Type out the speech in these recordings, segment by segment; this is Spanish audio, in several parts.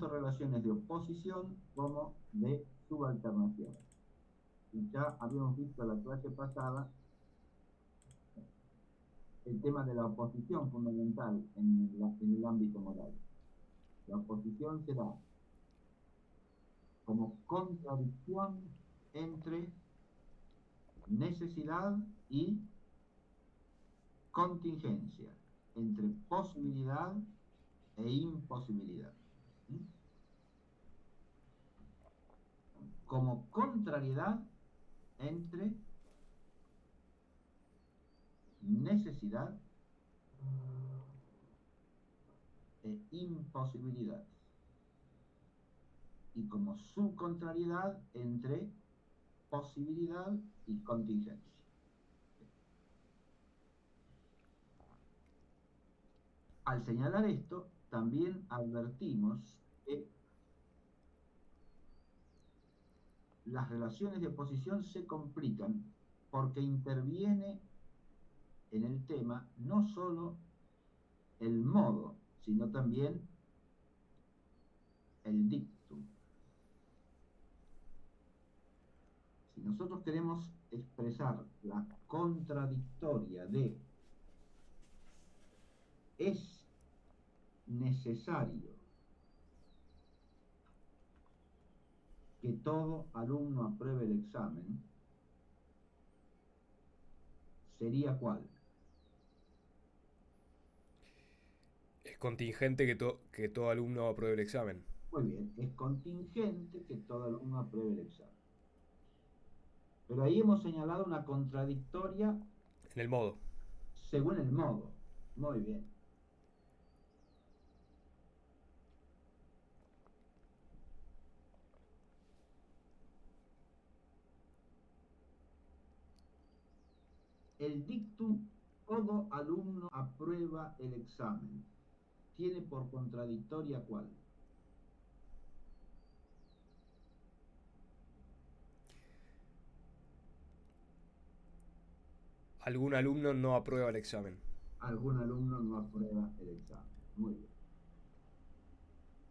tanto relaciones de oposición como de subalternación. Y ya habíamos visto la clase pasada el tema de la oposición fundamental en el ámbito moral. La oposición se da como contradicción entre necesidad y contingencia, entre posibilidad e imposibilidad. Como contrariedad entre necesidad e imposibilidad. Y como subcontrariedad entre posibilidad y contingencia. Al señalar esto, también advertimos que las relaciones de oposición se complican porque interviene en el tema no solo el modo, sino también el dictum. Si nosotros queremos expresar la contradictoria de es necesario que todo alumno apruebe el examen, ¿sería cuál? Es contingente que todo alumno apruebe el examen. Muy bien, es contingente que todo alumno apruebe el examen. Pero ahí hemos señalado una contradictoria En el modo. según el modo. Muy bien. El dictum, todo alumno aprueba el examen, tiene por contradictoria cuál. Algún alumno no aprueba el examen. Algún alumno no aprueba el examen. Muy bien.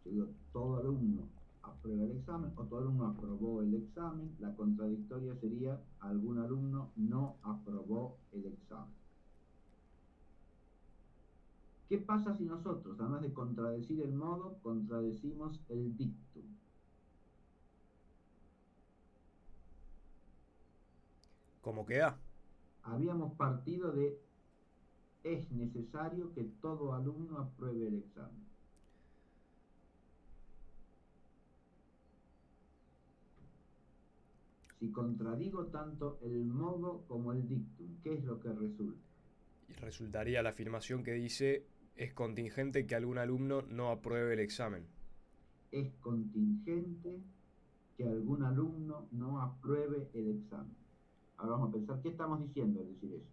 Yo digo, todo alumno aprueba el examen o todo alumno aprobó el examen. La contradictoria sería algún alumno no aprobó el examen. ¿Qué pasa si nosotros, además de contradecir el modo, contradecimos el dictum? ¿Cómo queda? Habíamos partido de es necesario que todo alumno apruebe el examen. Si contradigo tanto el modo como el dictum, ¿qué es lo que resulta? Y resultaría la afirmación que dice es contingente que algún alumno no apruebe el examen. Es contingente que algún alumno no apruebe el examen. Ahora vamos a pensar, ¿qué estamos diciendo al decir eso?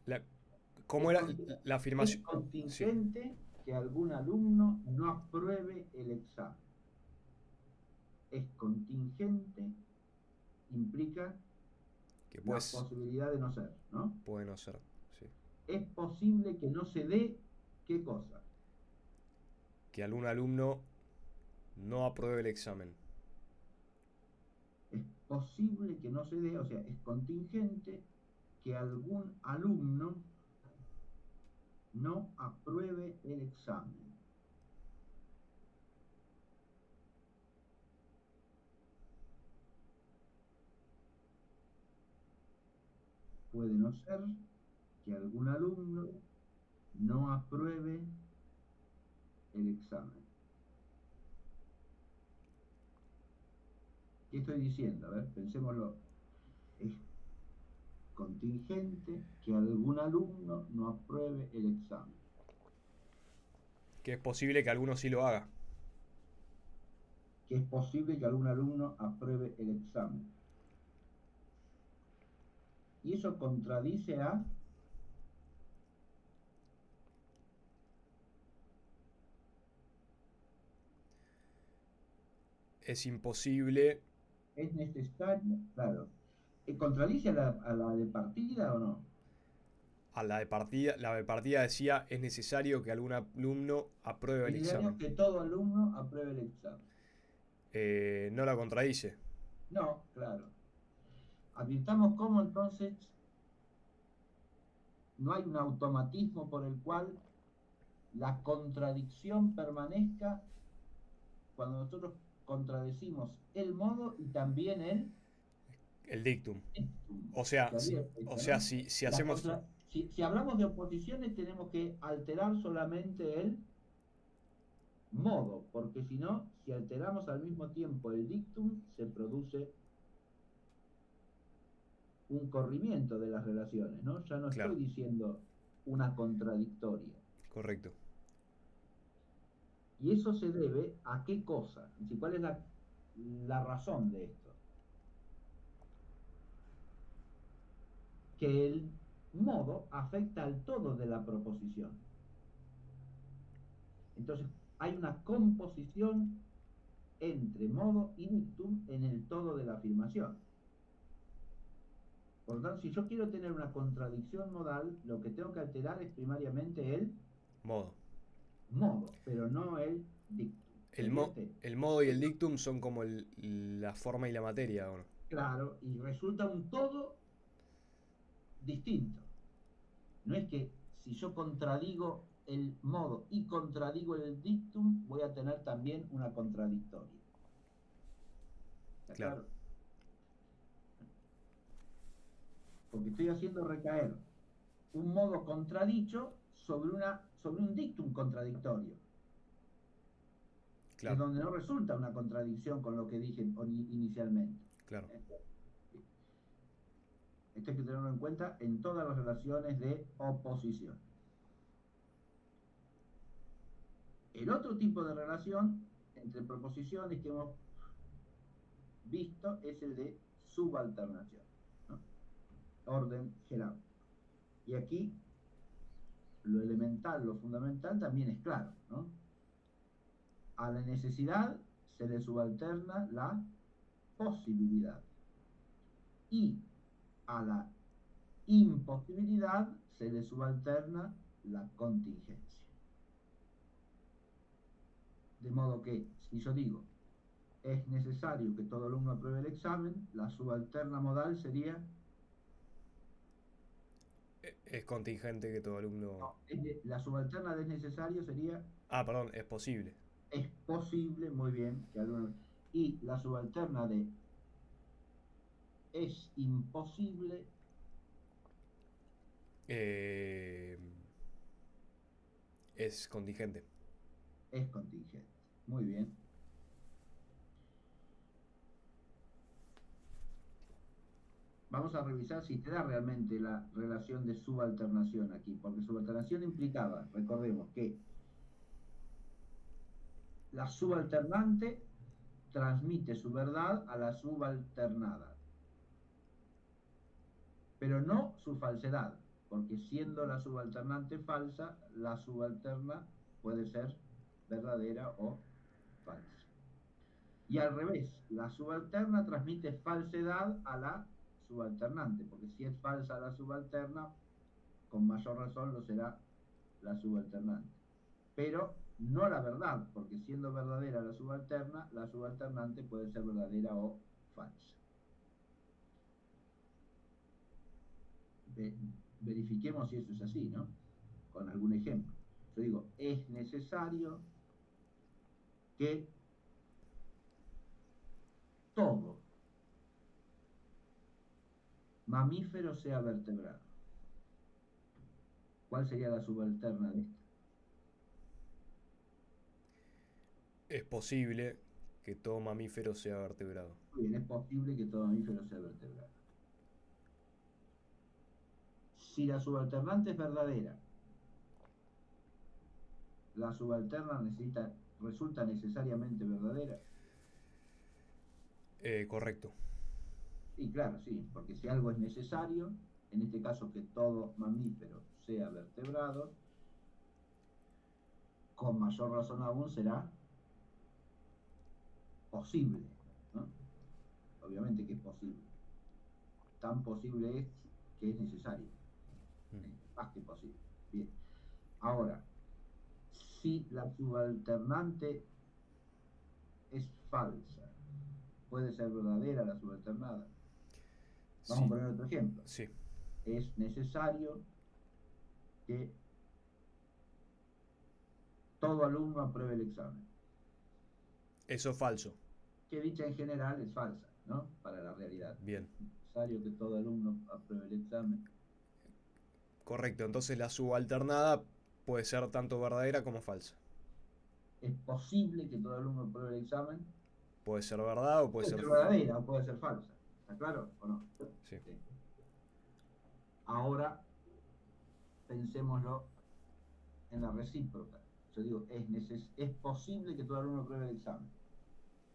La, ¿Cómo Es, era con- la es afirmación? Sí. contingente que algún alumno no apruebe el examen. Es contingente, implica Que la pues posibilidad de no ser, ¿no? puede no ser. Sí. Es posible que no se dé, ¿qué cosa? Que algún alumno no apruebe el examen. Es posible que no se dé, o sea, es contingente que algún alumno no apruebe el examen. Puede no ser que algún alumno no apruebe el examen. ¿Qué estoy diciendo? A ver, pensémoslo. Es contingente que algún alumno no apruebe el examen. Que es posible que alguno sí lo haga. Que es posible que algún alumno apruebe el examen. Y eso contradice a Es imposible. es necesario, claro. ¿Contradice a la de partida o no? A la de partida decía, es necesario que algún alumno apruebe Es el necesario examen. que todo alumno apruebe el examen. No la contradice. No, claro. Advirtamos cómo entonces no hay un automatismo por el cual la contradicción permanezca cuando nosotros contradecimos el modo y también el El dictum. dictum O sea, que había o hecho, sea, ¿no? si hacemos... Si hablamos de oposiciones tenemos que alterar solamente el modo, porque si no, si alteramos al mismo tiempo el dictum, se produce un corrimiento de las relaciones, ¿no? Ya no Claro, estoy diciendo una contradictoria. correcto. ¿Y eso se debe a qué cosa? Es decir, ¿cuál es la razón de esto? Que el modo afecta al todo de la proposición. Entonces, hay una composición entre modo y dictum en el todo de la afirmación. Por lo tanto, si yo quiero tener una contradicción modal, lo que tengo que alterar es primariamente el Modo. modo, pero no el dictum. ¿Se entiende? El modo y el dictum son como la forma y la materia, ¿o no? Claro, y resulta un todo distinto. No es que si yo contradigo el modo y contradigo el dictum, voy a tener también una contradictoria. ¿Está Claro, claro? Porque estoy haciendo recaer un modo contradicho sobre un dictum contradictorio, que es claro, donde no resulta una contradicción con lo que dije inicialmente. claro. ¿Eh? Esto hay que tenerlo en cuenta en todas las relaciones de oposición. El otro tipo de relación entre proposiciones que hemos visto es el de subalternación, ¿no? Orden jerárquico. Y aquí lo elemental, lo fundamental también es claro, ¿no? A la necesidad se le subalterna la posibilidad y a la imposibilidad se le subalterna la contingencia. De modo que, si yo digo, es necesario que todo alumno apruebe el examen, la subalterna modal sería, Es contingente que todo alumno... no, la subalterna de es necesario sería, Ah, perdón, es posible. es posible, muy bien, que alumno, y la subalterna de es imposible, Eh, es contingente. es contingente. Muy bien. Vamos a revisar si te da realmente la relación de subalternación aquí, porque subalternación implicaba, recordemos, que la subalternante transmite su verdad a la subalternada, pero no su falsedad, porque siendo la subalternante falsa, la subalterna puede ser verdadera o falsa. Y al revés, la subalterna transmite falsedad a la subalternante, porque si es falsa la subalterna, con mayor razón lo será la subalternante. Pero no la verdad, porque siendo verdadera la subalterna, la subalternante puede ser verdadera o falsa. Verifiquemos si eso es así, ¿no? Con algún ejemplo. Yo digo, es necesario que todo mamífero sea vertebrado. ¿Cuál sería la subalterna de esta? Es posible que todo mamífero sea vertebrado. Bien, es posible que todo mamífero sea vertebrado. Si la subalternante es verdadera, la subalterna resulta necesariamente verdadera. Correcto. Y claro, sí, porque si algo es necesario, en este caso que todo mamífero sea vertebrado, con mayor razón aún será posible, ¿no? Obviamente que es posible. Tan posible es que es necesario. Mm. más que posible. Bien. Ahora, si la subalternante es falsa, puede ser verdadera la subalternada. Vamos a Sí, poner otro ejemplo. sí. Es necesario que todo alumno apruebe el examen. Eso es falso. Que dicha en general es falsa, ¿no? Para la realidad. Bien. Es necesario que todo alumno apruebe el examen. Correcto. Entonces la subalternada puede ser tanto verdadera como falsa. Es posible que todo alumno apruebe el examen. Puede ser verdad o puede Puede ser... ser verdadera o puede ser falsa. ¿Está claro o no? Sí. Sí. Ahora pensémoslo en la recíproca. Yo digo, es posible que todo alumno apruebe el examen.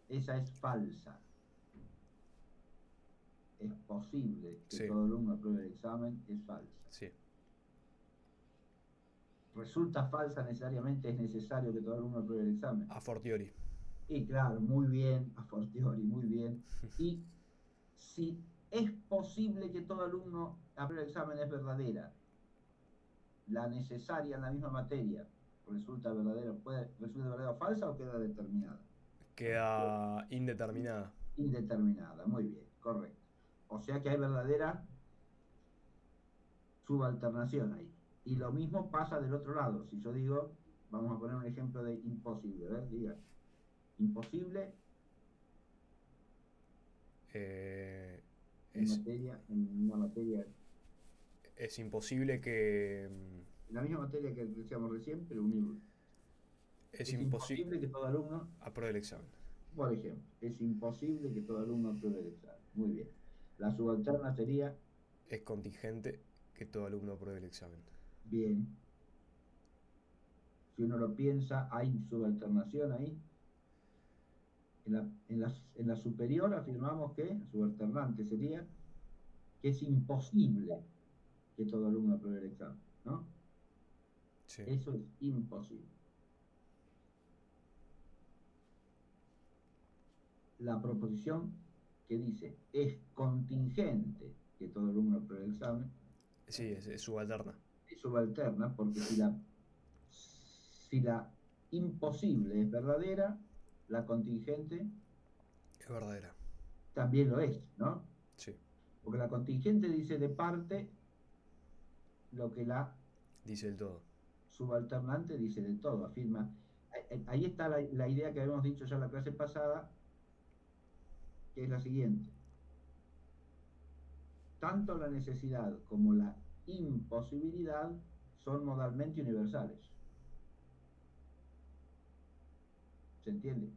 Esa es falsa. Es posible que Sí. todo alumno apruebe el examen, es falsa. Sí. Resulta falsa necesariamente, es necesario que todo alumno apruebe el examen. A fortiori. Y claro, muy bien, a fortiori, muy bien. Y si es posible que todo alumno apruebe el examen, es verdadera. La necesaria en la misma materia resulta verdadera, resulta verdadera o falsa o queda determinada. Queda indeterminada. Indeterminada, muy bien, correcto. O sea que hay verdadera subalternación ahí. Y lo mismo pasa del otro lado. Si yo digo, vamos a poner un ejemplo de imposible, a ver, diga, imposible Eh, en es, materia, en una materia, es imposible que... en la misma materia que decíamos recién, pero un Es es imposible... imposible que todo alumno, Apruebe el examen. por ejemplo, es imposible que todo alumno apruebe el examen. Muy bien. La subalterna sería, Es contingente que todo alumno apruebe el examen. bien, si uno lo piensa, hay subalternación ahí. En la superior afirmamos que, subalternante sería, que es imposible que todo alumno apruebe el examen, ¿no? Sí. Eso es imposible. La proposición que dice es contingente que todo alumno apruebe el examen Sí, es subalterna. es subalterna porque si la imposible es verdadera, la contingente Es verdadera. también lo es, ¿no? Sí. Porque la contingente dice de parte lo que la Dice el todo. subalternante dice de todo, afirma. Ahí está la idea que habíamos dicho ya en la clase pasada, que es la siguiente. Tanto la necesidad como la imposibilidad son modalmente universales. ¿Se entiende?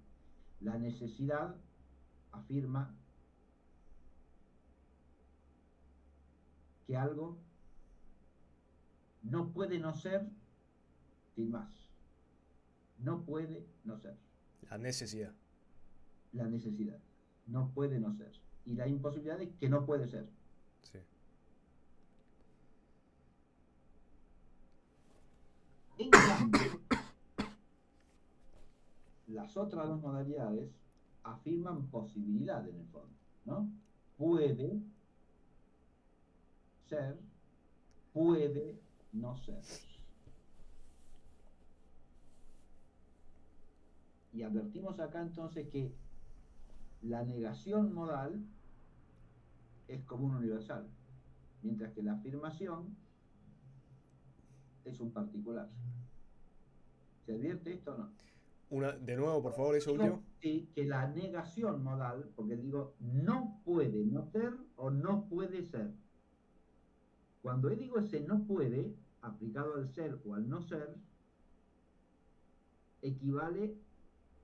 La necesidad afirma que algo no puede no ser sin más. No puede no ser. La necesidad. La necesidad. No puede no ser. Y la imposibilidad es que no puede ser. Sí. En cambio, las otras dos modalidades afirman posibilidad en el fondo, ¿no? Puede ser, puede no ser. Y advertimos acá entonces que la negación modal es común universal, mientras que la afirmación es un particular. ¿Se advierte esto o no? De nuevo, por favor, eso último. Digo que la negación modal, porque digo no puede no ser o no puede ser. Cuando digo ese no puede, aplicado al ser o al no ser, equivale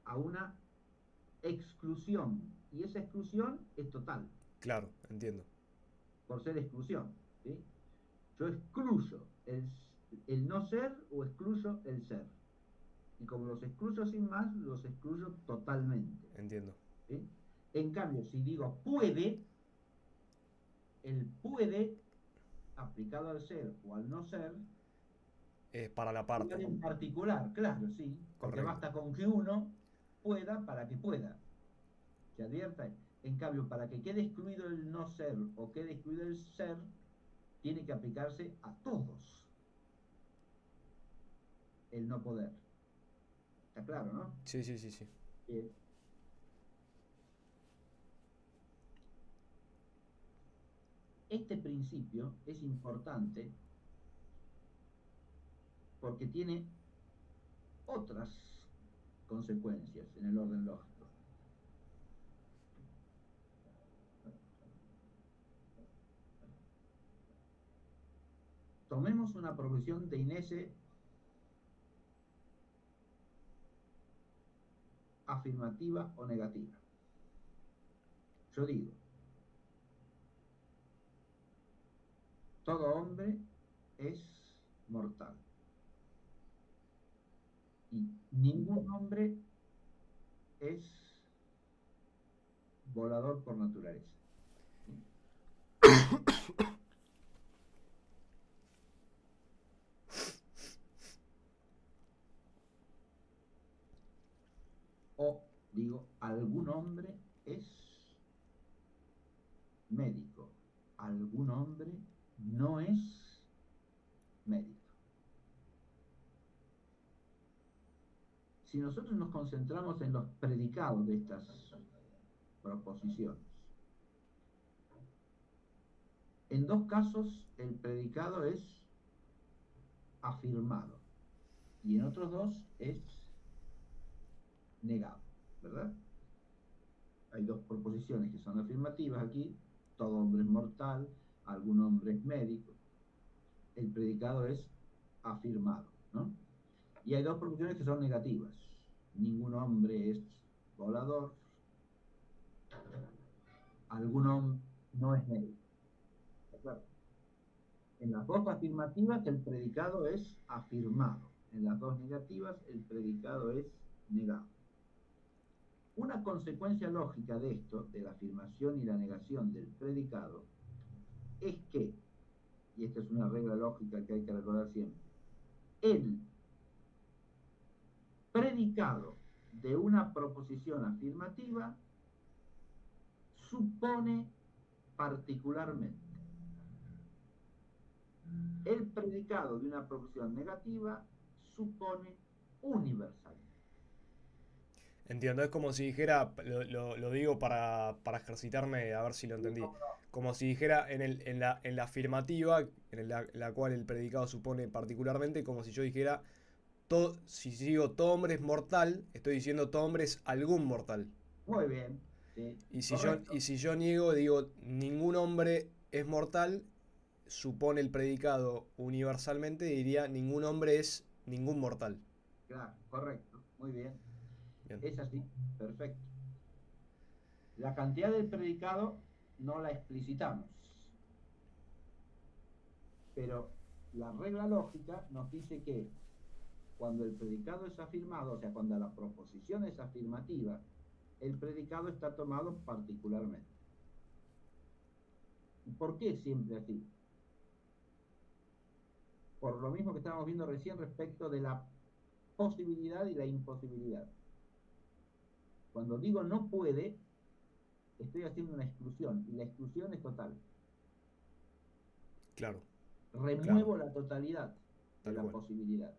a una exclusión. Y esa exclusión es total, Claro, entiendo. por ser exclusión. ¿Sí? Yo excluyo el no ser o excluyo el ser. Y como los excluyo sin más, los excluyo totalmente. Entiendo. ¿Sí? En cambio, si digo puede, el puede, aplicado al ser o al no ser, Es para la parte. igual en particular, claro, sí, porque Correcto. basta con que uno pueda para que pueda. ¿Se advierta? En cambio, para que quede excluido el no ser o quede excluido el ser, tiene que aplicarse a todos. el no poder. Está claro, ¿no? Sí, sí, sí, sí. Bien. Este principio es importante porque tiene otras consecuencias en el orden lógico. Tomemos una proposición de Inese afirmativa o negativa. Yo digo, todo hombre es mortal y ningún hombre es volador por naturaleza. O digo, algún hombre es médico, algún hombre no es médico. Si nosotros nos concentramos en los predicados de estas proposiciones, en dos casos el predicado es afirmado y en otros dos es negado, ¿verdad? Hay dos proposiciones que son afirmativas aquí, todo hombre es mortal, algún hombre es médico, el predicado es afirmado, ¿no? Y hay dos proposiciones que son negativas, ningún hombre es volador, algún hombre no es médico. Claro. En las dos afirmativas el predicado es afirmado, en las dos negativas el predicado es negado. Una consecuencia lógica de esto, de la afirmación y la negación del predicado, es que, y esta es una regla lógica que hay que recordar siempre, el predicado de una proposición afirmativa supone particularmente. El predicado de una proposición negativa supone universalmente. Entiendo, es como si dijera, lo digo para ejercitarme a ver si lo entendí. Como si dijera en la afirmativa, la cual el predicado supone particularmente, como si yo dijera, si digo todo hombre es mortal, estoy diciendo todo hombre es algún mortal. Muy bien, sí, Y correcto. si yo niego, digo, ningún hombre es mortal, supone el predicado universalmente, diría, ningún hombre es ningún mortal. Claro, correcto, muy bien. Bien, Es así, perfecto. La cantidad del predicado no la explicitamos, pero la regla lógica nos dice que cuando el predicado es afirmado, o sea, cuando la proposición es afirmativa, el predicado está tomado particularmente. ¿Por qué siempre así? Por lo mismo que estábamos viendo recién respecto de la posibilidad y la imposibilidad. Cuando digo no puede, estoy haciendo una exclusión, y la exclusión es total. claro, claro, Remuevo la totalidad de tal la cual, posibilidad.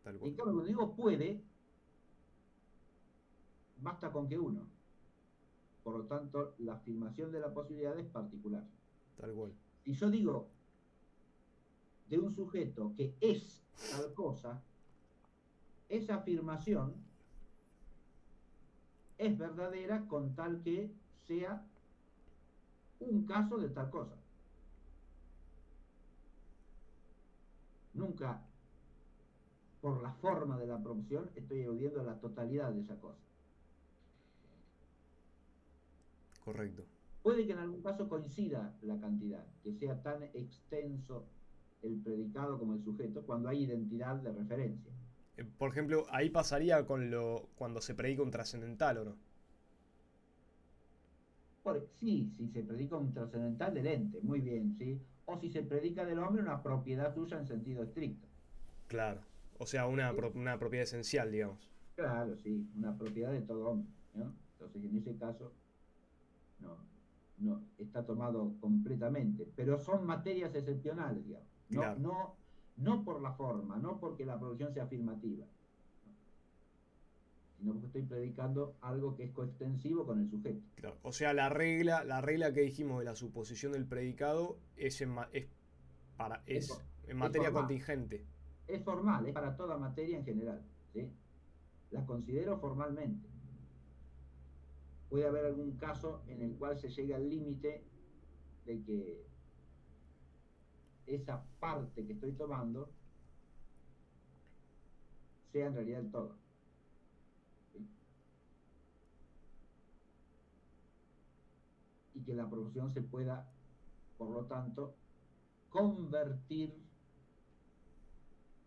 tal cual, Y claro, cuando digo puede, basta con que uno. Por lo tanto, la afirmación de la posibilidad es particular. tal cual. Si yo digo de un sujeto que es tal cosa, esa afirmación es verdadera con tal que sea un caso de tal cosa. Nunca, por la forma de la proposición, estoy eludiendo la totalidad de esa cosa. Correcto. Puede que en algún caso coincida la cantidad, que sea tan extenso el predicado como el sujeto, cuando hay identidad de referencia. Por ejemplo, ahí pasaría con cuando se predica un trascendental, ¿o no? Sí, si se predica un trascendental del ente, muy bien, ¿sí? O si se predica del hombre una propiedad suya en sentido estricto. Claro. O sea, ¿Sí? una propiedad esencial, digamos. Claro, sí, una propiedad de todo hombre, ¿no? Entonces, en ese caso, no, está tomado completamente, pero son materias excepcionales, digamos. Claro. no por la forma, no porque la proposición sea afirmativa, sino porque estoy predicando algo que es coextensivo con el sujeto. Claro. O sea, la regla que dijimos de la suposición del predicado Es, es en es materia formal, contingente. es formal, es para toda materia en general, ¿sí? La considero formalmente. Puede haber algún caso en el cual se llegue al límite de que esa parte que estoy tomando sea en realidad el todo, ¿sí? Y que la proposición se pueda, por lo tanto, convertir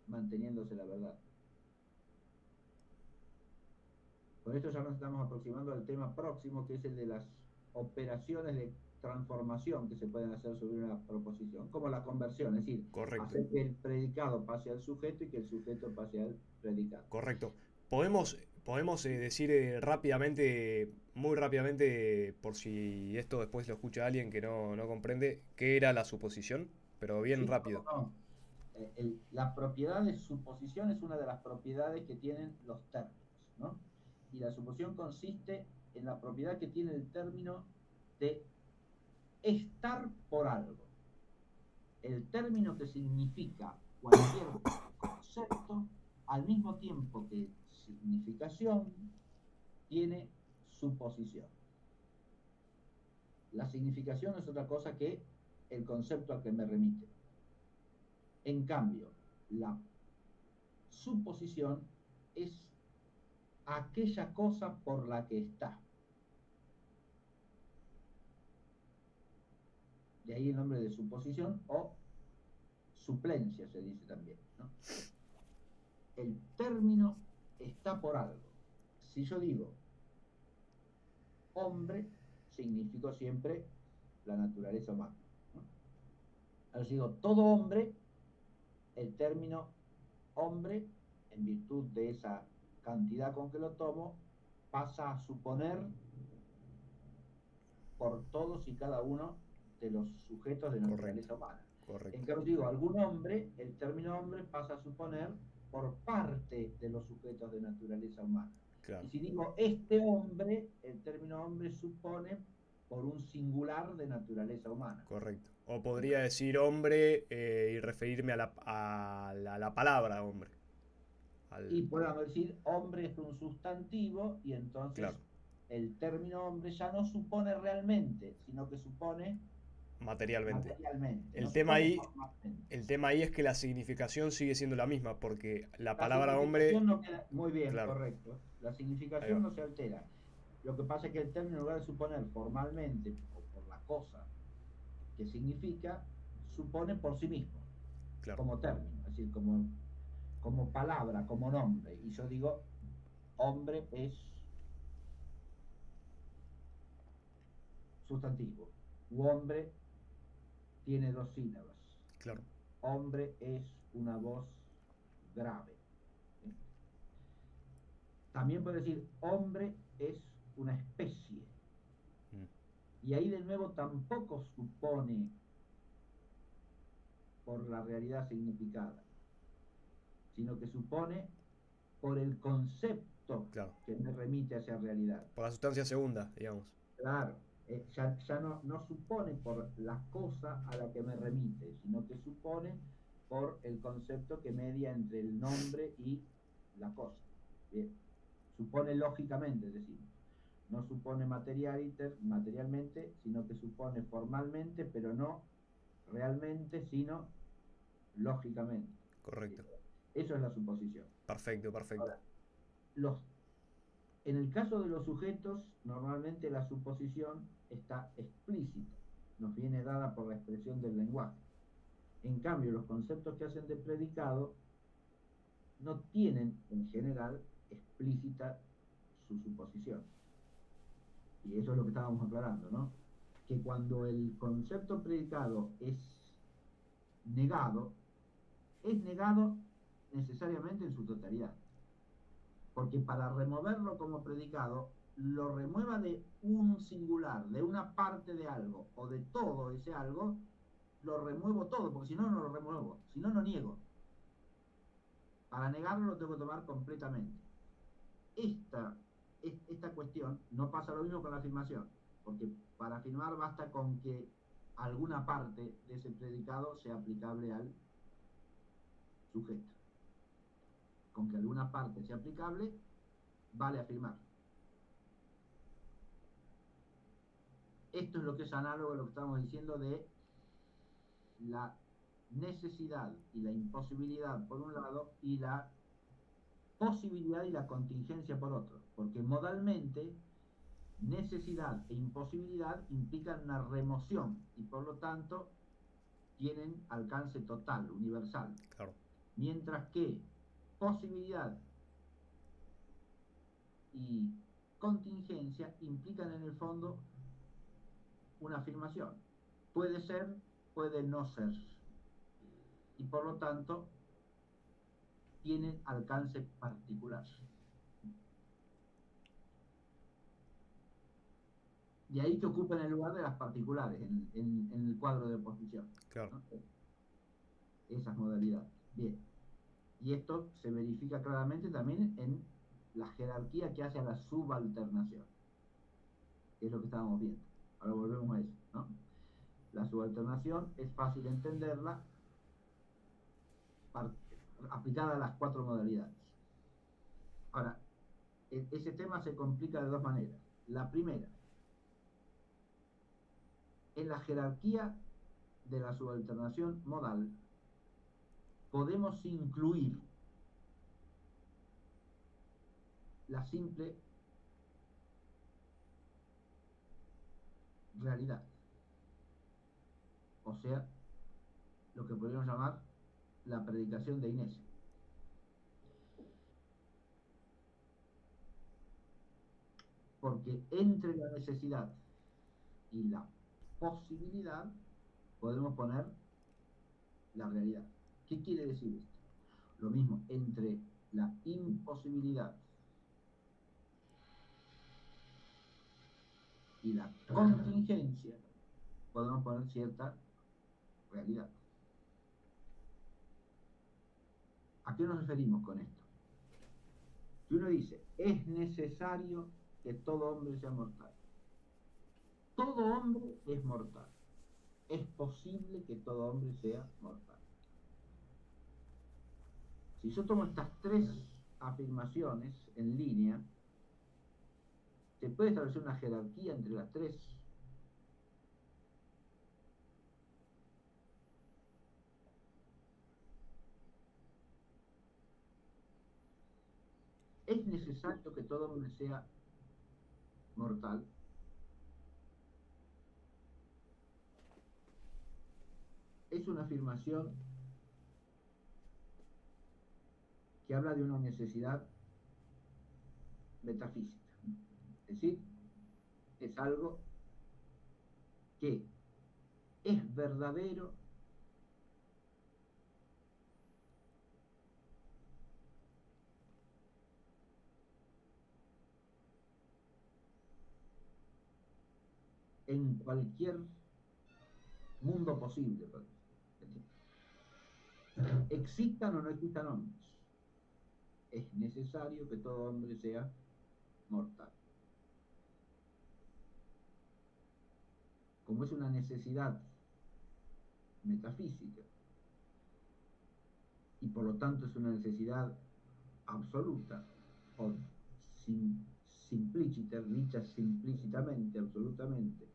manteniéndose la verdad. Con esto ya nos estamos aproximando al tema próximo, que es el de las operaciones de transformación que se pueden hacer sobre una proposición, como la conversión, es decir, Correcto, hacer que el predicado pase al sujeto y que el sujeto pase al predicado. correcto. Podemos decir rápidamente, muy rápidamente, por si esto después lo escucha alguien que no comprende, qué era la suposición, pero bien Sí, cómo rápido. no. La propiedad de suposición es una de las propiedades que tienen los términos, ¿no? Y la suposición consiste en la propiedad que tiene el término de estar por algo. El término que significa cualquier concepto, al mismo tiempo que significación, tiene suposición. La significación es otra cosa que el concepto al que me remite. En cambio, la suposición es aquella cosa por la que está. De ahí el nombre de suposición o suplencia se dice también, ¿no? El término está por algo. Si yo digo hombre, significó siempre la naturaleza humana, ¿no? Ahora si digo todo hombre, el término hombre, en virtud de esa cantidad con que lo tomo, pasa a suponer por todos y cada uno de los sujetos de Correcto, naturaleza humana. En correcto. cambio, digo algún hombre, el término hombre pasa a suponer por parte de los sujetos de naturaleza humana. Claro, Y si digo este hombre, el término hombre supone por un singular de naturaleza humana. correcto. O podría decir hombre y referirme a la palabra hombre. Y Al, podemos decir hombre es un sustantivo y entonces claro, el término hombre ya no supone realmente, sino que supone materialmente. materialmente, no El tema supone ahí, formalmente. el tema ahí es que la significación sigue siendo la misma, porque la La palabra hombre, significación no queda muy bien, claro, correcto. La ahí significación va, no se altera. Lo que pasa es que el término, en lugar de suponer formalmente o por la cosa que significa, supone por sí mismo, claro, como término, es decir, como palabra, como nombre. Y yo digo, hombre es sustantivo. U hombre tiene dos sílabas. claro. Hombre es una voz grave. ¿Sí? También puede decir, hombre es una especie. Mm, Y ahí de nuevo tampoco supone por la realidad significada, sino que supone por el concepto claro. que me remite a esa realidad. Por la sustancia segunda, digamos. Claro, ya no supone por la cosa a la que me remite, sino que supone por el concepto que media entre el nombre y la cosa. Bien. Supone lógicamente, decimos. No supone materialmente, sino que supone formalmente, pero no realmente, sino lógicamente. Correcto. Eso es la suposición. Perfecto, perfecto. Ahora, los, en el caso de los sujetos, normalmente la suposición está explícita, nos viene dada por la expresión del lenguaje. En cambio, los conceptos que hacen de predicado no tienen, en general, explícita su suposición. Y eso es lo que estábamos aclarando, ¿no? Que cuando el concepto predicado negado, es negado necesariamente en su totalidad. Porque para removerlo como predicado, lo remueva de un singular, de una parte de algo, o de todo ese algo, lo remuevo todo, porque si no, no lo remuevo, si no, no niego. Para negarlo lo tengo que tomar completamente. Esta cuestión no pasa lo mismo con la afirmación, porque para afirmar basta con que alguna parte de ese predicado sea aplicable al sujeto. Con que alguna parte sea aplicable, vale afirmar. Esto es lo que es análogo a lo que estamos diciendo de la necesidad y la imposibilidad por un lado y la posibilidad y la contingencia por otro, porque modalmente necesidad e imposibilidad implican una remoción y por lo tanto tienen alcance total, universal. Claro. Mientras que posibilidad y contingencia implican en el fondo una afirmación. Puede ser, puede no ser. Y por lo tanto tienen alcance particular. De ahí que ocupen el lugar de las particulares en el cuadro de oposición. Claro. ¿No? Esas modalidades. Bien. Y esto se verifica claramente también en la jerarquía que hace a la subalternación, que es lo que estábamos viendo. Ahora volvemos a eso, ¿no? La subalternación es fácil entenderla aplicada a las 4 modalidades. Ahora, ese tema se complica de 2 maneras. La primera, en la jerarquía de la subalternación modal, podemos incluir la simple realidad. O sea, lo que podríamos llamar la predicación de Inés. Porque entre la necesidad y la posibilidad podemos poner la realidad. ¿Qué quiere decir esto? Lo mismo, entre la imposibilidad y la contingencia podemos poner cierta realidad. ¿A qué nos referimos con esto? Si uno dice, es necesario que todo hombre sea mortal. Todo hombre es mortal. Es posible que todo hombre sea mortal. Si yo tomo estas 3 afirmaciones en línea, se puede establecer una jerarquía entre las 3. ¿Es necesario que todo hombre sea mortal? Es una afirmación que habla de una necesidad metafísica. Es decir, es algo que es verdadero en cualquier mundo posible. Existan o no existan hombres, es necesario que todo hombre sea mortal. Como es una necesidad metafísica y por lo tanto es una necesidad absoluta o simplícita, dicha simplícitamente, absolutamente,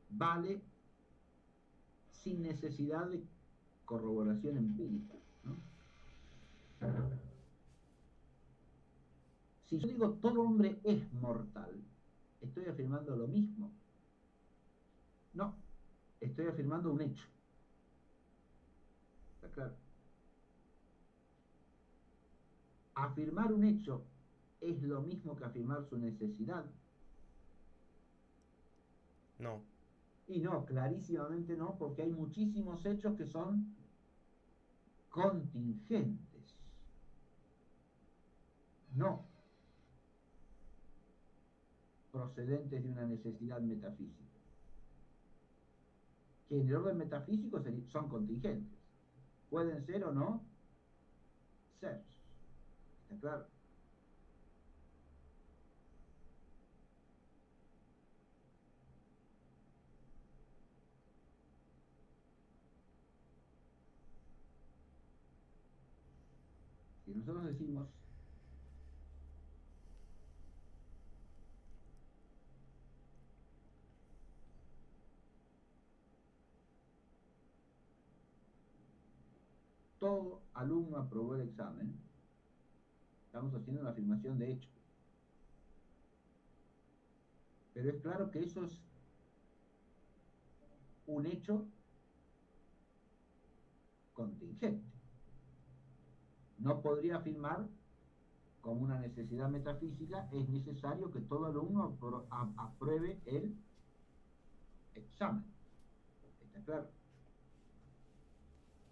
vale sin necesidad de corroboración empírica, ¿no? Si yo digo todo hombre es mortal, estoy afirmando lo mismo. No, estoy afirmando un hecho. ¿Está claro? Afirmar un hecho es lo mismo que afirmar su necesidad. No. Y no, clarísimamente no, porque hay muchísimos hechos que son contingentes. No procedentes de una necesidad metafísica. Que en el orden metafísico son contingentes. Pueden ser o no ser. ¿Está claro? Si nosotros decimos todo alumno aprobó el examen, estamos haciendo una afirmación de hecho. Pero es claro que eso es un hecho contingente. No podría afirmar como una necesidad metafísica, es necesario que todo alumno apruebe el examen. ¿Está claro?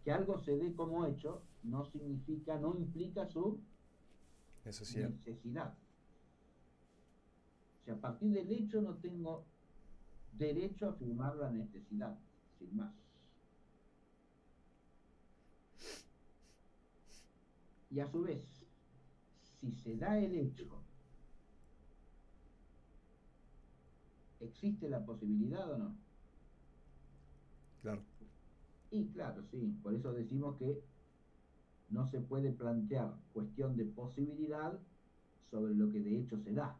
Que algo se dé como hecho no significa, no implica su Necesidad. necesidad. O sea, a partir del hecho no tengo derecho a afirmar la necesidad, sin más. Y a su vez, si se da el hecho, ¿existe la posibilidad o no? Claro. Y claro, sí, por eso decimos que no se puede plantear cuestión de posibilidad sobre lo que de hecho se da.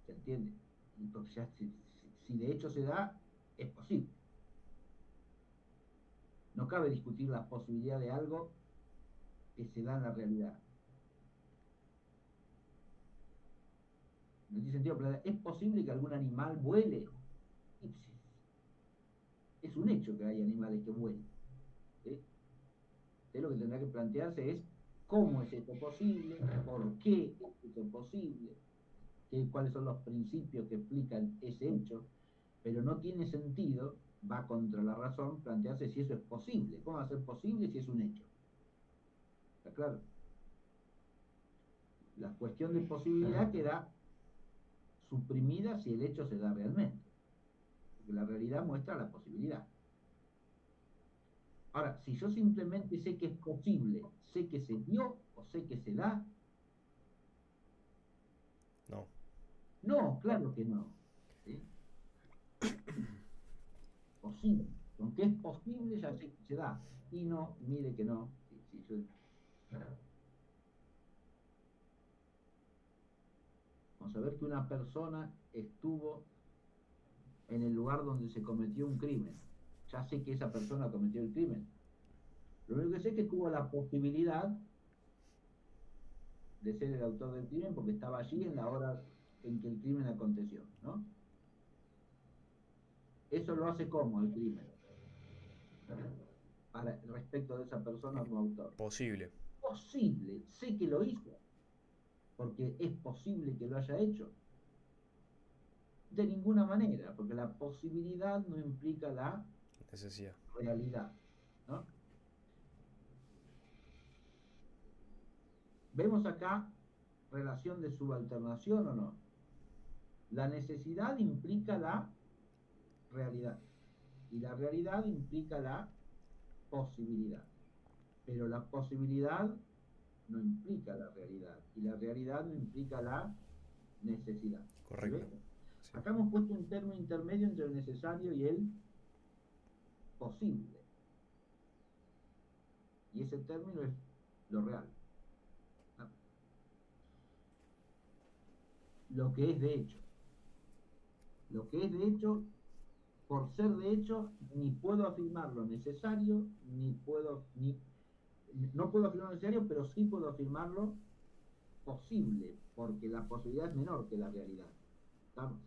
¿Se entiende? Entonces, ya, si de hecho se da, es posible. No cabe discutir la posibilidad de algo que se da en la realidad. No tiene sentido, pero ¿es posible que algún animal vuele? Es un hecho que hay animales que vuelen. ¿Sí? Entonces lo que tendrá que plantearse es cómo es esto posible, por qué es esto posible, cuáles son los principios que explican ese hecho, pero no tiene sentido, va contra la razón, plantearse si eso es posible. ¿Cómo va a ser posible si es un hecho? ¿Está claro? La cuestión de posibilidad queda suprimida si el hecho se da realmente, porque la realidad muestra la posibilidad. Ahora, si yo simplemente sé que es posible, sé que se dio o sé que se da, No. no, claro que no. ¿Sí? Posible. Aunque es posible, ya sé que se da. Y no, mire que no. Si yo... Vamos a ver que una persona estuvo en el lugar donde se cometió un crimen. Ya sé que esa persona cometió el crimen. Lo único que sé es que tuvo la posibilidad de ser el autor del crimen porque estaba allí en la hora en que el crimen aconteció, ¿no? Eso lo hace como el crimen, para, respecto de esa persona como autor. Posible. Posible, sé que lo hizo, porque es posible que lo haya hecho. De ninguna manera, porque la posibilidad no implica la Necesidad. realidad, ¿no? Vemos acá relación de subalternación o no. La necesidad implica la realidad y la realidad implica la posibilidad, pero la posibilidad no implica la realidad y la realidad no implica la necesidad. ¿Se Correcto. ve? Sí. Acá hemos puesto un término intermedio entre el necesario y el posible, y ese término es lo real, ¿no? Lo que es de hecho. Lo que es de hecho, por ser de hecho, ni puedo afirmar lo necesario, no puedo afirmar lo necesario, pero sí puedo afirmarlo posible, porque la posibilidad es menor que la realidad. ¿Estamos?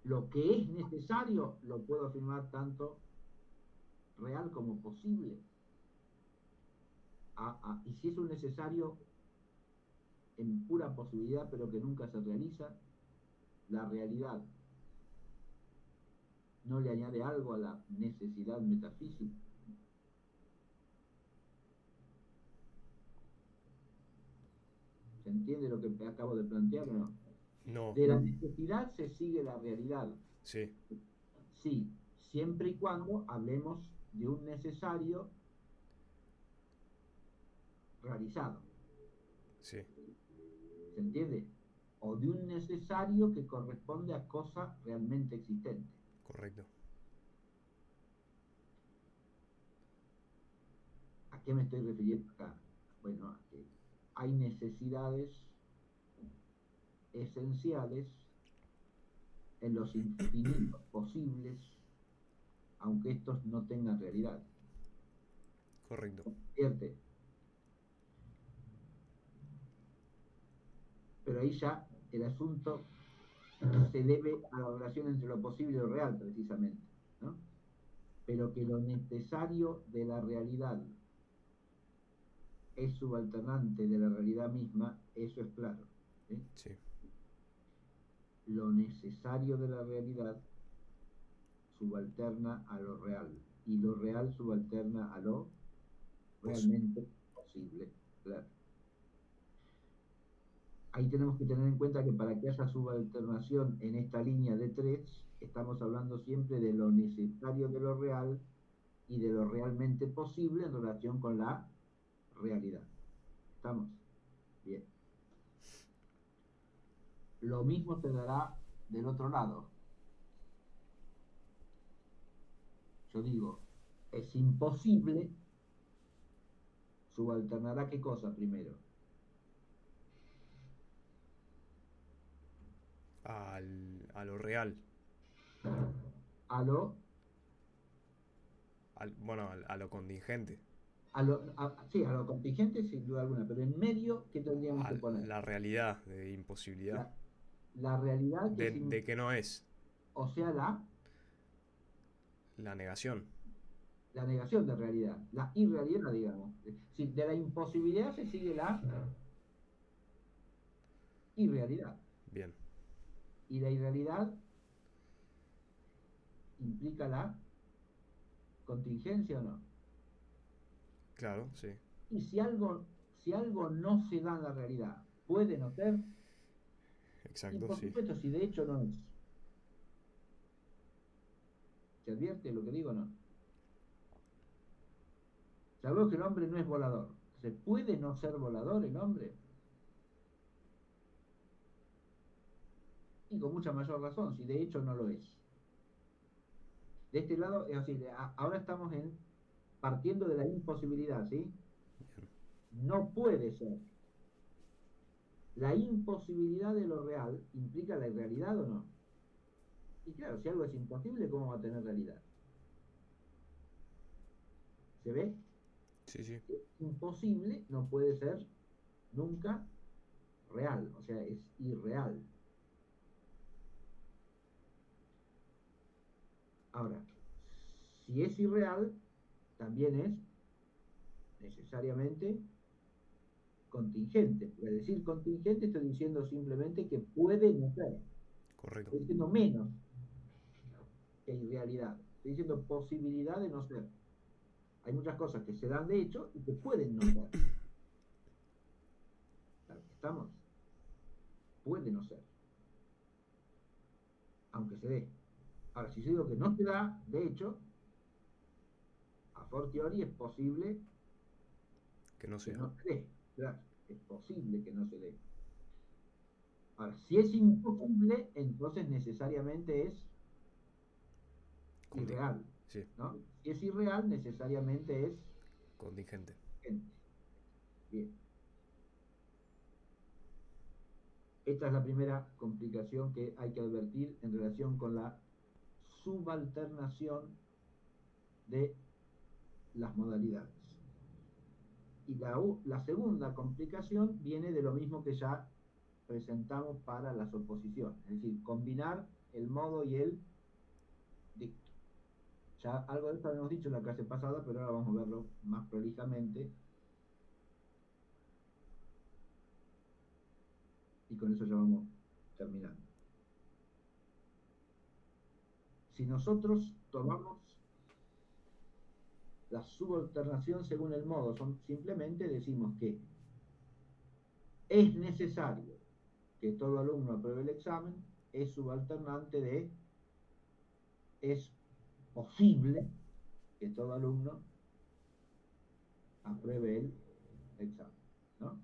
Lo que es necesario lo puedo afirmar tanto real como posible. Y si es un necesario en pura posibilidad, pero que nunca se realiza, la realidad no le añade algo a la necesidad metafísica. ¿Se entiende lo que acabo de plantear o no? No. De la necesidad se sigue la realidad. Sí. Sí, siempre y cuando hablemos de un necesario realizado. Sí, ¿Se entiende? O de un necesario que corresponde a cosa realmente existente. correcto. ¿A qué me estoy refiriendo acá? Bueno, a que hay necesidades esenciales en los infinitos posibles, aunque estos no tengan realidad. Correcto. ¿Cierto? Pero ahí ya el asunto se debe a la relación entre lo posible y lo real, precisamente, ¿no? Pero que lo necesario de la realidad es subalternante de la realidad misma, eso es claro, ¿sí? Sí. Lo necesario de la realidad subalterna a lo real, y lo real subalterna a lo Pues, realmente posible, claro. Ahí tenemos que tener en cuenta que para que haya subalternación en esta línea de tres, estamos hablando siempre de lo necesario de lo real y de lo realmente posible en relación con la realidad. ¿Estamos? Bien. Lo mismo se dará del otro lado. Yo digo, es imposible, subalternará qué cosa primero. a lo real. A lo, Bueno, a lo contingente. sí, a lo contingente sin duda alguna, pero en medio, ¿qué tendríamos A que poner? la realidad de imposibilidad. La, la realidad que es, De que no es. o sea, La negación. la negación de realidad, la irrealidad, digamos. Si de la imposibilidad se sigue la irrealidad. Bien. Y la irrealidad implica la contingencia o no. Claro, sí. Y si algo no se da en la realidad, puede no ser, y Exacto, por sí. supuesto, si de hecho no es. ¿Se advierte lo que digo o no? Sabemos que el hombre no es volador. ¿Se puede no ser volador el hombre? Y con mucha mayor razón, si de hecho no lo es. De este lado, es decir, ahora estamos partiendo de la imposibilidad, ¿sí? Bien. No puede ser. La imposibilidad de lo real implica la irrealidad o no. Y claro, si algo es imposible, ¿cómo va a tener realidad? ¿Se ve? Sí, sí. Imposible no puede ser nunca real, o sea, es irreal. Ahora, si es irreal, también es necesariamente contingente. Al decir contingente estoy diciendo simplemente que puede no ser. Correcto. Estoy diciendo menos que irrealidad. Estoy diciendo posibilidad de no ser. Hay muchas cosas que se dan de hecho y que pueden no ser. ¿Estamos? Puede no ser, aunque se dé. Ahora, si yo digo que no se da, de hecho, a fortiori es posible Que no que sea. no se dé. Claro, es posible que no se dé. Ahora, si es imposible, entonces necesariamente es Conti- irreal, sí. ¿no? Si es irreal, necesariamente es Contingente. gente. Bien. Esta es la primera complicación que hay que advertir en relación con la subalternación de las modalidades. Y la segunda complicación viene de lo mismo que ya presentamos para las oposiciones, es decir, combinar el modo y el dicto. Ya algo de esto habíamos dicho en la clase pasada, pero ahora vamos a verlo más prolijamente. Y con eso ya vamos terminando. Si nosotros tomamos la subalternación según el modo, simplemente decimos que es necesario que todo alumno apruebe el examen, es subalternante de es posible que todo alumno apruebe el examen, ¿no?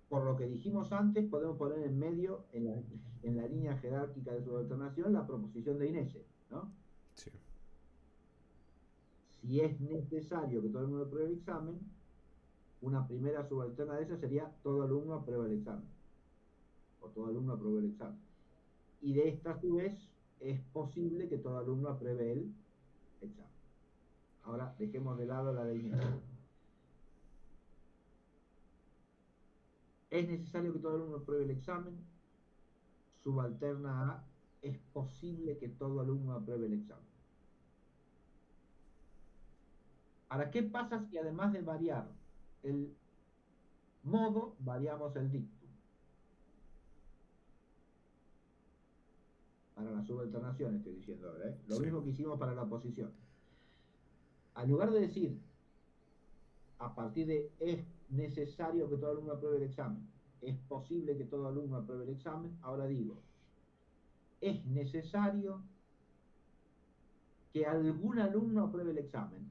Por lo que dijimos antes, podemos poner en medio, en la línea jerárquica de subalternación, la proposición de Inese, ¿no? Sí. Si es necesario que todo el mundo apruebe el examen, una primera subalterna de esa sería todo alumno aprueba el examen. O todo alumno apruebe el examen. Y de esta, a su vez, es posible que todo alumno apruebe el examen. Ahora dejemos de lado la de Inés. Es necesario que todo alumno apruebe el examen. Subalterna A, es posible que todo alumno apruebe el examen. Ahora, ¿qué pasa si además de variar el modo, variamos el dictum? Para la subalternación estoy diciendo ahora, ¿eh? Lo Sí. mismo que hicimos para la oposición. En lugar de decir, a partir de es necesario que todo alumno apruebe el examen, es posible que todo alumno apruebe el examen, ahora digo, es necesario que algún alumno apruebe el examen.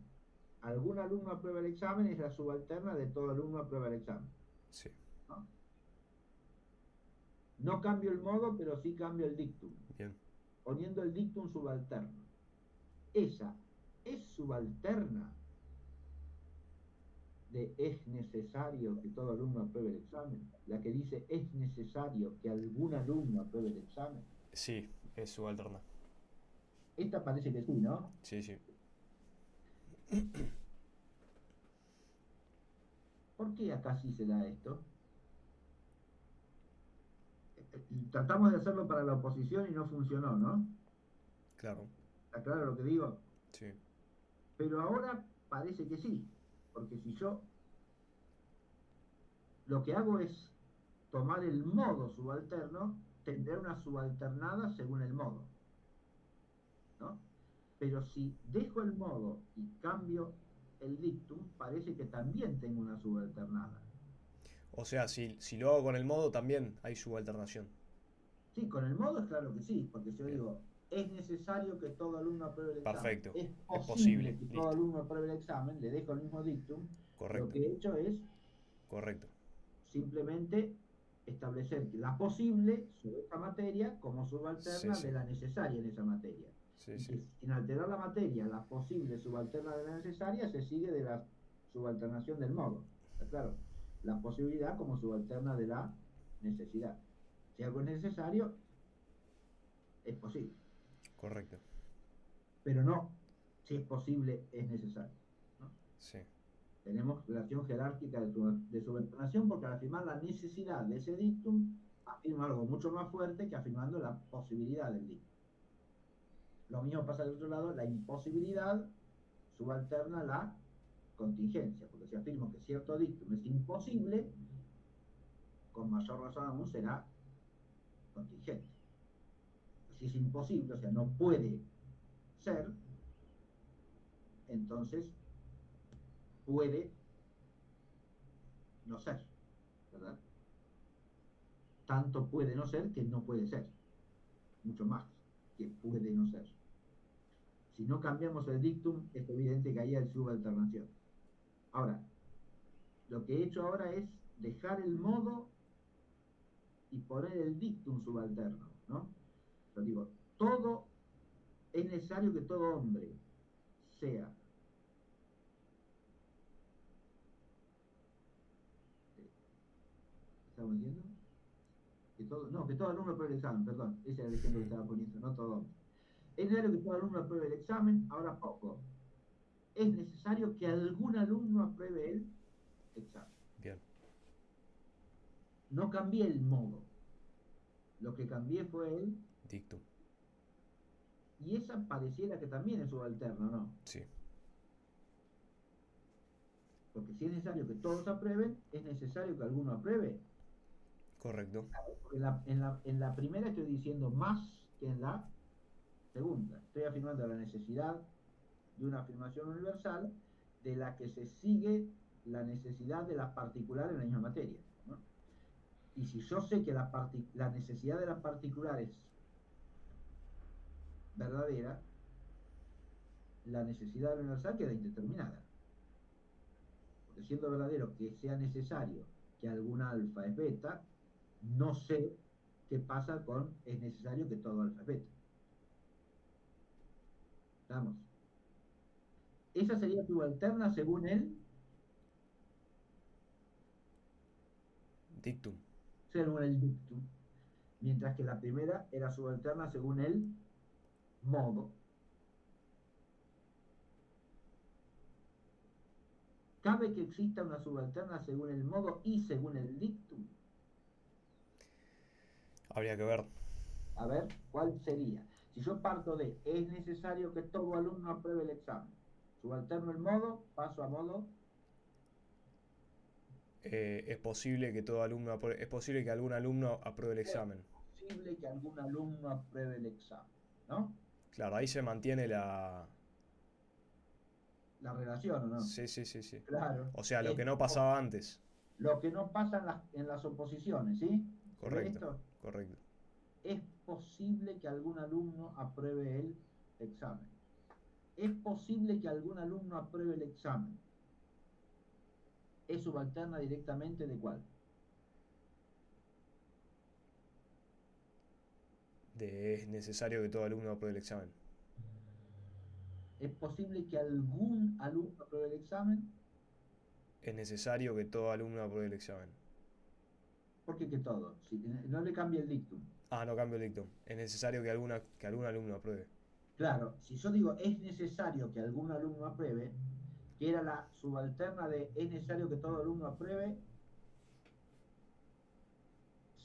Algún alumno apruebe el examen es la subalterna de todo alumno aprueba el examen. Sí. ¿No? No cambio el modo, pero sí cambio el dictum, Bien. poniendo el dictum subalterno. Esa es subalterna de es necesario que todo alumno apruebe el examen. La que dice es necesario que algún alumno apruebe el examen. Sí, es subalterna. Esta parece que sí, ¿no? Sí, sí. ¿Por qué acá sí se da esto? Tratamos de hacerlo para la oposición y no funcionó, ¿no? Claro. ¿Está claro lo que digo? Sí. Pero ahora parece que sí, porque si yo lo que hago es tomar el modo subalterno, tendré una subalternada según el modo, ¿no? Pero si dejo el modo y cambio el dictum, parece que también tengo una subalternada. O sea, si lo hago con el modo, también hay subalternación. Sí, con el modo es claro que sí, porque si yo Bien. digo, es necesario que todo alumno apruebe el examen, Perfecto. es Es posible posible. que todo Listo. alumno apruebe el examen, le dejo el mismo dictum, lo Correcto. que he hecho es Correcto. simplemente establecer que la posible sobre esta materia como Sí, subalterna de sí. la necesaria en esa materia. Sí, Y sí. que sin alterar la materia, la posible subalterna de la necesaria se sigue de la subalternación del modo. ¿Está claro? La posibilidad como subalterna de la necesidad. Si algo es necesario, es posible. Correcto. Pero no, si es posible, es necesario, ¿no? Sí. Tenemos relación jerárquica de subalternación porque al afirmar la necesidad de ese dictum, afirma algo mucho más fuerte que afirmando la posibilidad del dictum. Lo mismo pasa del otro lado, la imposibilidad subalterna la contingencia, porque si afirmo que cierto dictum es imposible, con mayor razón aún será contingente. Si es imposible, o sea, no puede ser, entonces puede no ser, ¿verdad? Tanto puede no ser que no puede ser, mucho más que puede no ser. Si no cambiamos el dictum, es evidente que ahí hay subalternación. Ahora, lo que he hecho ahora es dejar el modo y poner el dictum subalterno, ¿no? Yo digo, todo, es necesario que todo hombre sea, ¿estamos diciendo? Que todo alumno apruebe el examen, perdón, ese era el ejemplo que estaba poniendo, no todo hombre. Es necesario que todo alumno apruebe el examen, ahora poco. Es necesario que algún alumno apruebe el examen. Bien. No cambié el modo, lo que cambié fue el. Dictum. Y esa pareciera que también es subalterno, ¿no? Sí. Porque si es necesario que todos aprueben, es necesario que alguno apruebe. Correcto. Porque en la primera estoy diciendo más que en la segunda. Estoy afirmando la necesidad de una afirmación universal de la que se sigue la necesidad de las particulares en la misma materia, ¿no? Y si yo sé que la necesidad de las particulares es verdadera, la necesidad de lo universal queda indeterminada. Porque siendo verdadero que sea necesario que algún alfa es beta, no sé qué pasa con es necesario que todo alfa es beta. ¿Estamos? Esa sería subalterna según Dictum. según el dictum, mientras que la primera era subalterna según el modo. ¿Cabe que exista una subalterna según el modo y según el dictum? Habría que ver. A ver, ¿cuál sería? Si yo parto de es necesario que todo alumno apruebe el examen, subalterno el modo, paso a modo. Es posible que todo alumno es posible que algún alumno apruebe el Es examen. posible que algún alumno apruebe el examen, ¿no? Claro, ahí se mantiene la... La relación, ¿o no? Sí, sí, sí, sí. Claro. O sea, lo que no pasaba antes. Lo que no pasa en las oposiciones, ¿sí? ¿Se ve Correcto, esto? correcto. Es posible que algún alumno apruebe el examen. Es posible que algún alumno apruebe el examen. ¿Es subalterna directamente de cuál? Es necesario que todo alumno apruebe el examen. ¿Es posible que algún alumno apruebe el examen? Es necesario que todo alumno apruebe el examen. ¿Por qué que todo? Si, no le cambia el dictum. Ah, no cambio el dictum. Es necesario que algún alumno apruebe. Claro, si yo digo es necesario que algún alumno apruebe, que era la subalterna de es necesario que todo alumno apruebe,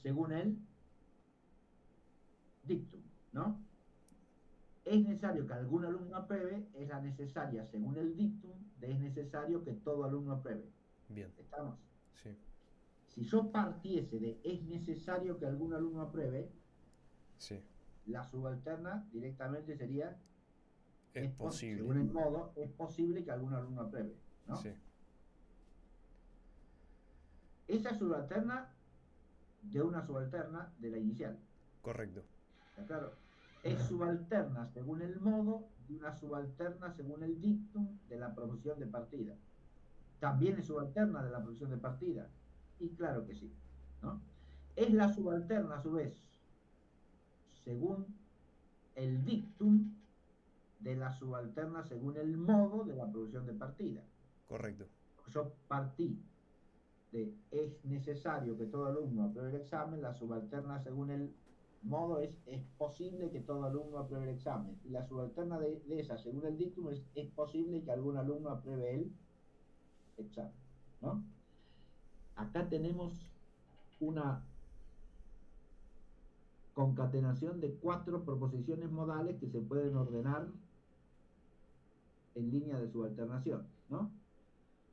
según el dictum, ¿no? Es necesario que algún alumno apruebe, es la necesaria según el dictum de es necesario que todo alumno apruebe. Bien, ¿Estamos? sí, Si yo partiese de es necesario que algún alumno apruebe, sí. la subalterna directamente sería, Es posible. según el modo, es posible que algún alumno apruebe, ¿no? Sí, Esa subalterna de una subalterna de la inicial. correcto. ¿Está claro? Es subalterna según el modo y una subalterna según el dictum de la proposición de partida. También es subalterna de la proposición de partida. Y claro que sí, ¿no? Es la subalterna, a su vez, según el dictum de la subalterna según el modo de la proposición de partida. Correcto. Yo partí de es necesario que todo alumno apruebe el examen, la subalterna según el modo es posible que todo alumno apruebe el examen. Y la subalterna de esa, según el dictum, es posible que algún alumno apruebe el examen, ¿no? Acá tenemos una concatenación de 4 proposiciones modales que se pueden ordenar en línea de subalternación, ¿no?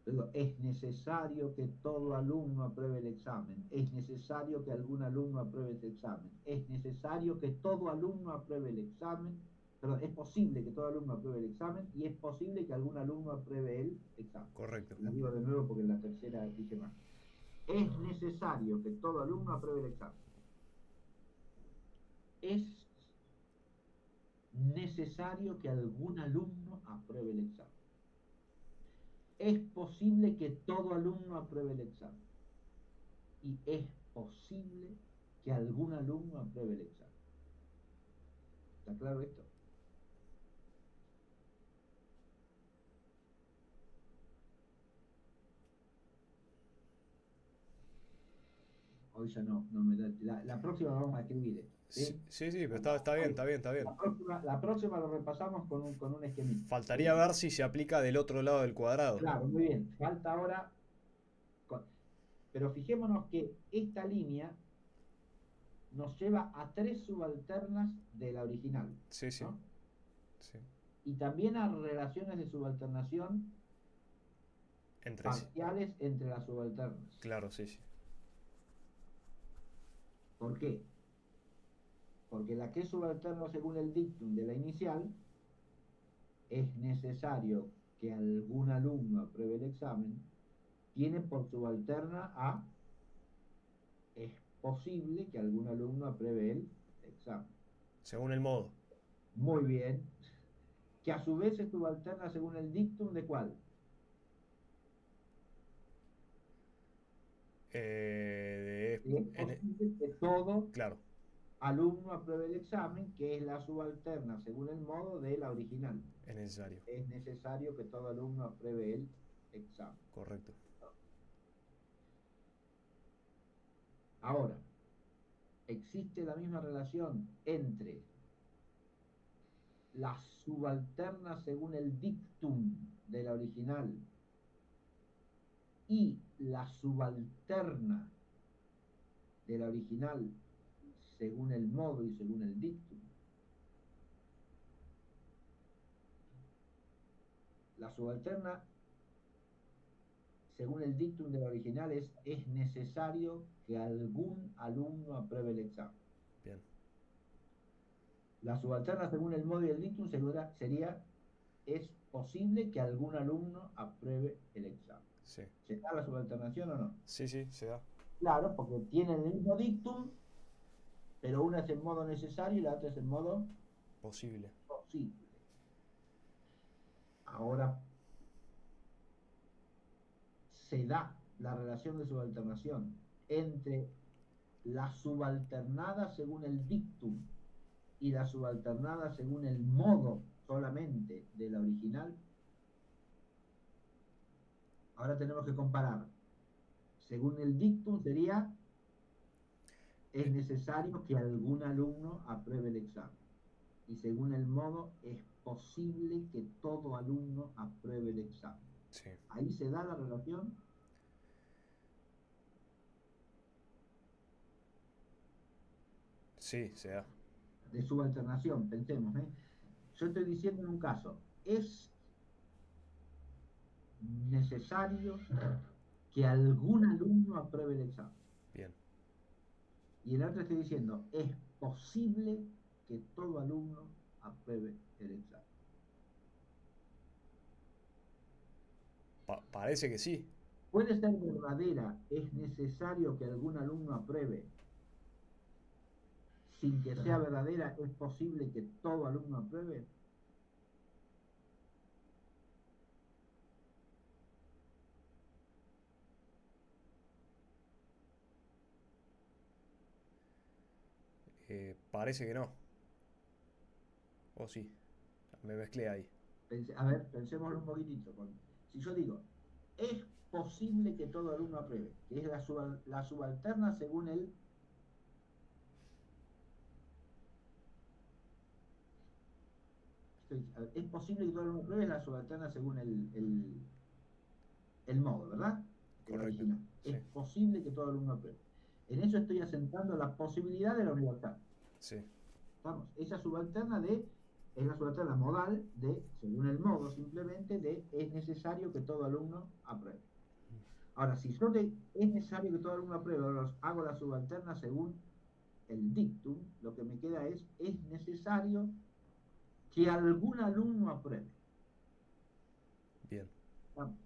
Digo, es necesario que todo alumno apruebe el examen, es necesario que algún alumno apruebe ese examen, es necesario que todo alumno apruebe el examen, perdón, es posible que todo alumno apruebe el examen y es posible que algún alumno apruebe el examen. Correcto. La digo de nuevo porque en la tercera dije más. Es necesario que todo alumno apruebe el examen. Es necesario que algún alumno apruebe el examen. Es posible que todo alumno apruebe el examen. Y es posible que algún alumno apruebe el examen. ¿Está claro esto? Hoy ya no me da. La próxima vamos a escribir esto, Sí, ¿sí? sí, sí, pero está bien, está bien, está bien. La próxima lo repasamos con un esquemita, Faltaría ¿sí? ver si se aplica del otro lado del cuadrado. Claro, muy bien. Falta ahora. Pero fijémonos que esta línea nos lleva a 3 subalternas de la original, Sí, sí, ¿no? sí. Y también a relaciones de subalternación Entre sí. parciales entre las subalternas. Claro, sí, sí. ¿Por qué? Porque la que es subalterno según el dictum de la inicial, es necesario que algún alumno apruebe el examen, tiene por subalterna a es posible que algún alumno apruebe el examen. Según el modo. Muy bien. que a su vez se subalterna según el dictum de ¿cuál? Y es posible que todo claro, alumno apruebe el examen, que es la subalterna según el modo de la original. es necesario. Es necesario que todo alumno apruebe el examen. Correcto. Ahora, existe la misma relación entre la subalterna según el dictum de la original y la subalterna de la original según el modo y según el dictum. La subalterna según el dictum de la original es necesario que algún alumno apruebe el examen. Bien. La subalterna según el modo y el dictum sería es posible que algún alumno apruebe el examen. Sí. ¿Se da la subalternación o no? Sí, sí, se da. Claro, porque tienen el mismo dictum, pero una es en modo necesario y la otra es en modo Posible. posible. Ahora se da la relación de subalternación entre la subalternada según el dictum y la subalternada según el modo solamente de la original. Ahora tenemos que comparar. Según el dictum sería, es Eh, necesario que algún alumno apruebe el examen. Y según el modo, es posible que todo alumno apruebe el examen. sí. Ahí se da la relación Sí, se da. de subalternación, pensemos. Yo estoy diciendo en un caso, es necesario que algún alumno apruebe el examen. Bien. Y en el otro estoy diciendo, es posible que todo alumno apruebe el examen. Parece que sí. Puede ser verdadera, es necesario que algún alumno apruebe. Sin que sea verdadera, es posible que todo alumno apruebe. Parece que no. O sí. Me mezclé ahí. A ver, pensémoslo un poquitito. Si yo digo, es posible que todo alumno apruebe, que es la subalterna según el... Es posible que todo alumno apruebe, es la subalterna según el modo, ¿verdad? De la Correcto. original. Sí. Es posible que todo alumno apruebe. En eso estoy asentando la posibilidad de la universal. Sí. ¿Estamos? Esa subalterna es la subalterna modal de, según el modo simplemente, de es necesario que todo alumno apruebe. Ahora, si yo es necesario que todo alumno apruebe, hago la subalterna según el dictum, lo que me queda es necesario que algún alumno apruebe. Bien. ¿Estamos?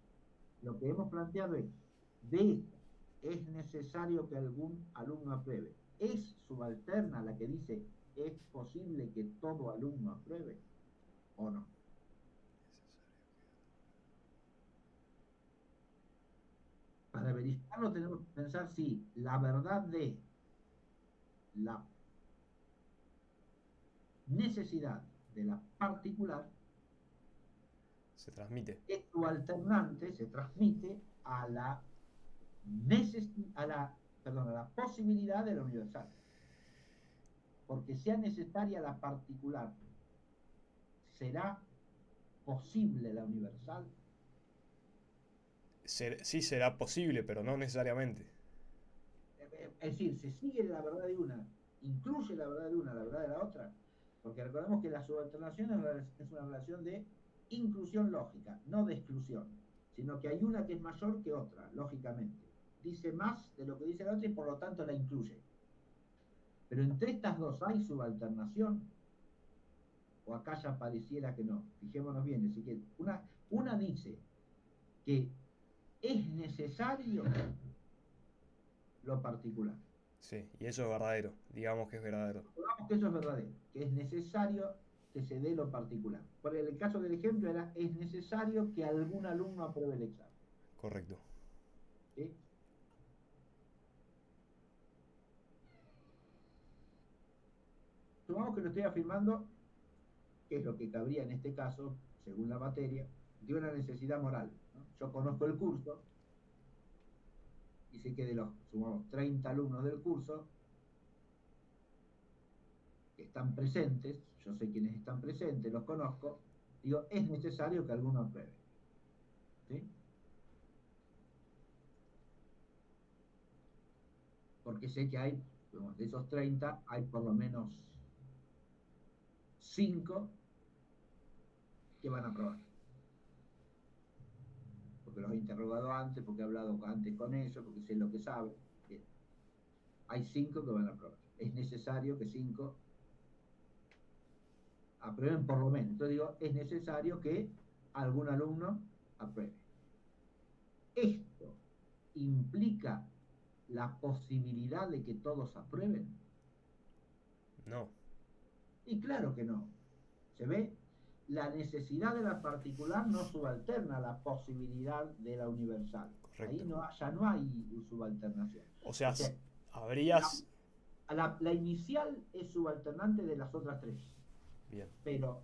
Lo que hemos planteado de esta, es necesario que algún alumno apruebe. ¿Es subalterna la que dice es posible que todo alumno apruebe o no? Para verificarlo tenemos que pensar si la verdad de la necesidad de la particular Se transmite. es subalternante, se transmite a la, a la posibilidad de la universal. Porque sea necesaria la particular, ¿será posible la universal? Sí será posible, pero no necesariamente. Es decir, se sigue la verdad de una, incluye la verdad de una, la verdad de la otra, porque recordemos que la subalternación es una relación de inclusión lógica, no de exclusión, sino que hay una que es mayor que otra, lógicamente. Dice más de lo que dice la otra y por lo tanto la incluye. Pero entre estas dos hay subalternación, o acá ya pareciera que no. Fijémonos bien, así que una dice que es necesario lo particular. Sí, y eso es verdadero. Digamos que es verdadero. Digamos que eso es verdadero, que es necesario que se dé lo particular. Por el caso del ejemplo era, es necesario que algún alumno apruebe el examen. Correcto. ¿Sí? Supongamos que lo estoy afirmando, que es lo que cabría en este caso, según la materia, de una necesidad moral, ¿no? Yo conozco el curso y sé que de los, sumamos, 30 alumnos del curso que están presentes, yo sé quiénes están presentes, los conozco, digo, es necesario que alguno apruebe. ¿Sí? Porque sé que hay, de esos 30, hay por lo menos 5 que van a aprobar. Porque los he interrogado antes, porque he hablado antes con ellos, porque sé lo que saben. Bien. Hay 5 que van a aprobar. Es necesario que 5 aprueben por lo menos. Entonces digo, es necesario que algún alumno apruebe. Esto implica la posibilidad de que todos aprueben. No. Y claro que no. ¿Se ve? La necesidad de la particular no subalterna la posibilidad de la universal. Ahí Correcto. no, ya no hay subalternación. O sea, O sea, habrías... la inicial es subalternante de las otras 3. Bien. Pero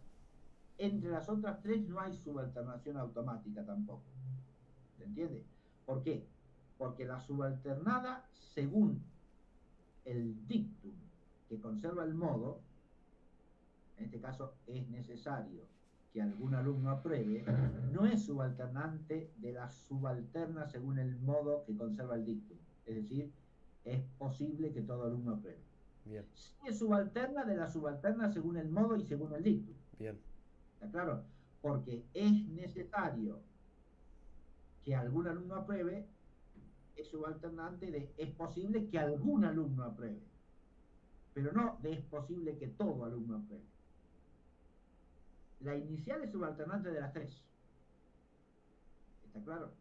entre las otras 3 no hay subalternación automática tampoco. ¿Se entiende? ¿Por qué? Porque la subalternada, según el dictum que conserva el modo, en este caso es necesario que algún alumno apruebe, no es subalternante de la subalterna según el modo que conserva el dictum. Es decir, es posible que todo alumno apruebe. Bien. Sí es subalterna de la subalterna según el modo y según el dictum. Bien. ¿Está claro? Porque es necesario que algún alumno apruebe, es subalternante de es posible que algún alumno apruebe, pero no de es posible que todo alumno apruebe. La inicial es subalternante de las 3. ¿Está claro?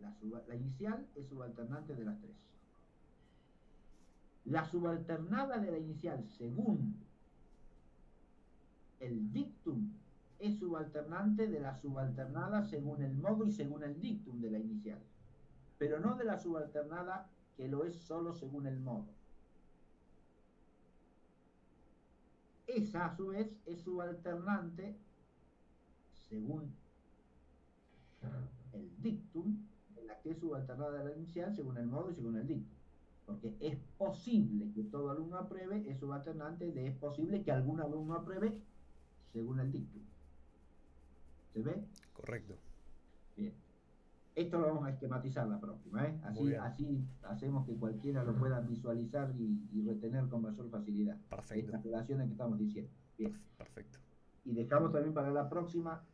La inicial es subalternante de las 3. La subalternada de la inicial, según el dictum, es subalternante de la subalternada según el modo y según el dictum de la inicial, pero no de la subalternada que lo es solo según el modo. Esa, a su vez, es subalternante según el dictum de la que es subalternada de la inicial según el modo y según el dictum. Porque es posible que todo alumno apruebe, es subalternante de es posible que algún alumno apruebe según el dictum. ¿Se ve? Correcto. Bien. Esto lo vamos a esquematizar la próxima, ¿eh? Muy bien. Así hacemos que cualquiera lo pueda visualizar y retener con mayor facilidad. Perfecto. Estas relaciones que estamos diciendo. Bien. Perfecto. Y dejamos también para la próxima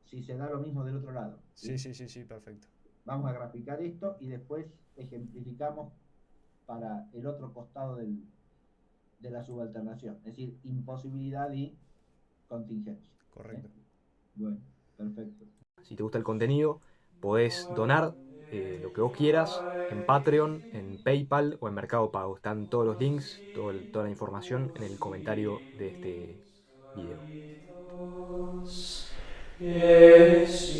si se da lo mismo del otro lado. Sí, sí, sí, sí, perfecto. Vamos a graficar esto y después ejemplificamos para el otro costado de la subalternación, es decir, imposibilidad y contingencia. Correcto. Bueno, perfecto. Si te gusta el contenido, podés donar lo que vos quieras en Patreon, en PayPal o en Mercado Pago. Están todos los links, toda la información en el comentario de este video. Yes,